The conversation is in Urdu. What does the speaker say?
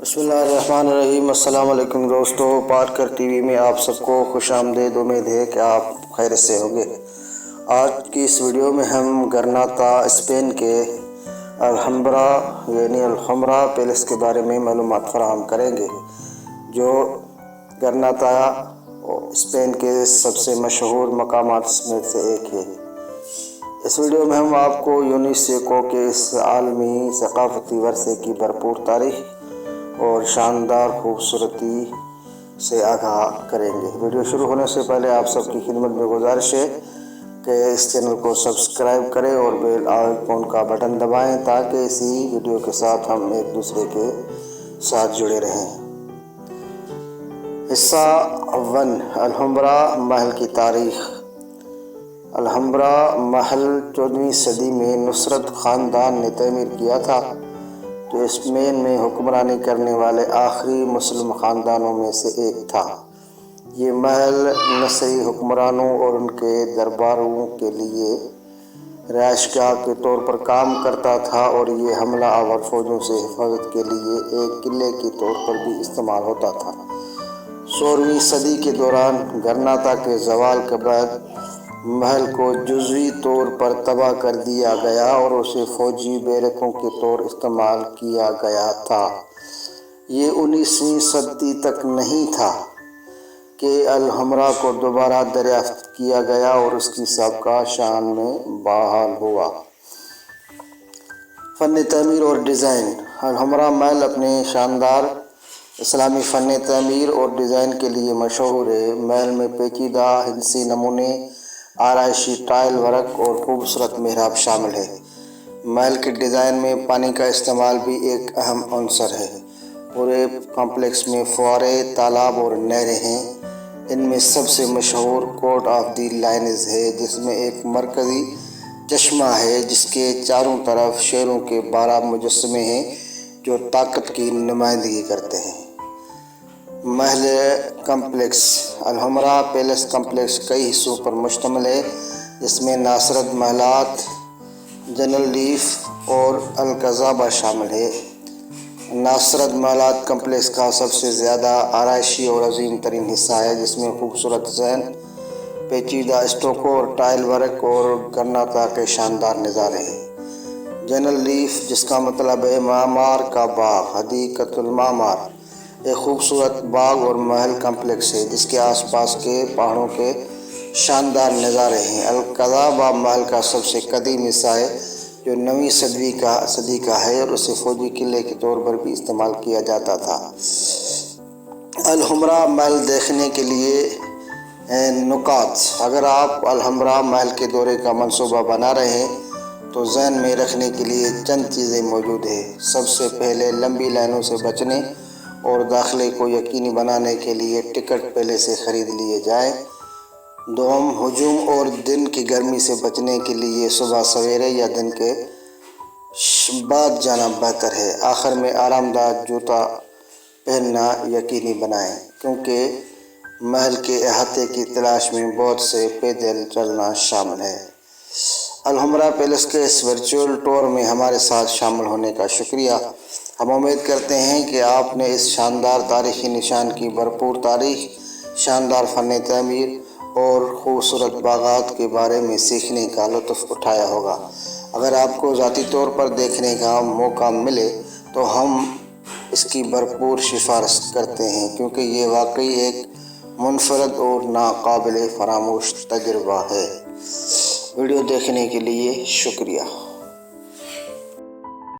بسم اللہ الرحمن الرحیم۔ السلام علیکم دوستو، پارکر ٹی وی میں آپ سب کو خوش آمدید۔ امید ہے کہ آپ خیر سے ہوں گے۔ آج کی اس ویڈیو میں ہم گرناتا اسپین کے الحمرا پیلس کے بارے میں معلومات فراہم کریں گے، جو گرناتا اسپین کے سب سے مشہور مقامات میں سے ایک ہے۔ اس ویڈیو میں ہم آپ کو یونیسکو کے اس عالمی ثقافتی ورثے کی بھرپور تاریخ اور شاندار خوبصورتی سے آگاہ کریں گے۔ ویڈیو شروع ہونے سے پہلے آپ سب کی خدمت میں گزارش ہے کہ اس چینل کو سبسکرائب کریں اور بیل آئیکن کا بٹن دبائیں تاکہ اسی ویڈیو کے ساتھ ہم ایک دوسرے کے ساتھ جڑے رہیں۔ حصہ 1، الحمرا محل کی تاریخ۔ الحمرا محل 14ویں صدی میں نصرت خاندان نے تعمیر کیا تھا، جو اسپین میں حکمرانی کرنے والے آخری مسلم خاندانوں میں سے ایک تھا۔ یہ محل نسلی حکمرانوں اور ان کے درباریوں کے لیے رہائش گاہ کے طور پر کام کرتا تھا، اور یہ حملہ آور فوجوں سے حفاظت کے لیے ایک قلعے کے طور پر بھی استعمال ہوتا تھا۔ 16ویں صدی کے دوران گرناتا کے زوال کے بعد محل کو جزوی طور پر تباہ کر دیا گیا اور اسے فوجی بیرکوں کے طور استعمال کیا گیا تھا۔ یہ 19ویں صدی تک نہیں تھا کہ الحمرا کو دوبارہ دریافت کیا گیا اور اس کی سابقہ شان میں بحال ہوا۔ فن تعمیر اور ڈیزائن۔ الحمرا محل اپنے شاندار اسلامی فن تعمیر اور ڈیزائن کے لیے مشہور ہے۔ محل میں پیچیدہ ہندسی نمونے، آرائشی ٹائل ورک اور خوبصورت محراب شامل ہے۔ محل کے ڈیزائن میں پانی کا استعمال بھی ایک اہم عنصر ہے۔ پورے کمپلیکس میں فوارے، تالاب اور نہریں ہیں۔ ان میں سب سے مشہور کورٹ آف دی لائنز ہے، جس میں ایک مرکزی چشمہ ہے جس کے چاروں طرف شیروں کے 12 مجسمے ہیں جو طاقت کی نمائندگی کرتے ہیں۔ Mahal complex. Alhamra palace complex کئی حصوں پر مشتمل ہے، جس میں ناصرت محلات، جنرل لیف اور الکذابہ شامل ہے۔ ناصرت محلات کمپلیکس کا سب سے زیادہ آرائشی اور عظیم ترین حصہ ہے، جس میں خوبصورت ڈیزائن، پیچیدہ اسٹوکو اور ٹائل ورک اور گرناتا کے شاندار نظارے ہیں۔ جنرل لیف، جس کا مطلب ہے معمار کا باغ، حدیقۃ المعمار، ایک خوبصورت باغ اور محل کمپلیکس ہے جس کے آس پاس کے پہاڑوں کے شاندار نظارے ہیں۔ الکذابہ محل کا سب سے قدیم حصہ ہے، جو 9ویں صدی کا ہے اور اسے فوجی قلعے کے طور پر بھی استعمال کیا جاتا تھا۔ الحمرا محل دیکھنے کے لیے نکات۔ اگر آپ الحمرا محل کے دورے کا منصوبہ بنا رہے ہیں تو ذہن میں رکھنے کے لیے چند چیزیں موجود ہیں۔ سب سے پہلے لمبی لائنوں سے بچنے اور داخلے کو یقینی بنانے کے لیے ٹکٹ پہلے سے خرید لیے جائیں۔ دوم، ہجوم اور دن کی گرمی سے بچنے کے لیے صبح سویرے یا دن کے بعد جانا بہتر ہے۔ آخر میں آرام دہ جوتا پہننا یقینی بنائیں، کیونکہ محل کے احاطے کی تلاش میں بہت سے پیدل چلنا شامل ہے۔ الحمرا پیلس کے اس ورچوئل ٹور میں ہمارے ساتھ شامل ہونے کا شکریہ۔ ہم امید کرتے ہیں کہ آپ نے اس شاندار تاریخی نشان کی بھرپور تاریخ، شاندار فن تعمیر اور خوبصورت باغات کے بارے میں سیکھنے کا لطف اٹھایا ہوگا۔ اگر آپ کو ذاتی طور پر دیکھنے کا موقع ملے تو ہم اس کی بھرپور سفارش کرتے ہیں، کیونکہ یہ واقعی ایک منفرد اور ناقابل فراموش تجربہ ہے۔ ویڈیو دیکھنے کے لیے شکریہ۔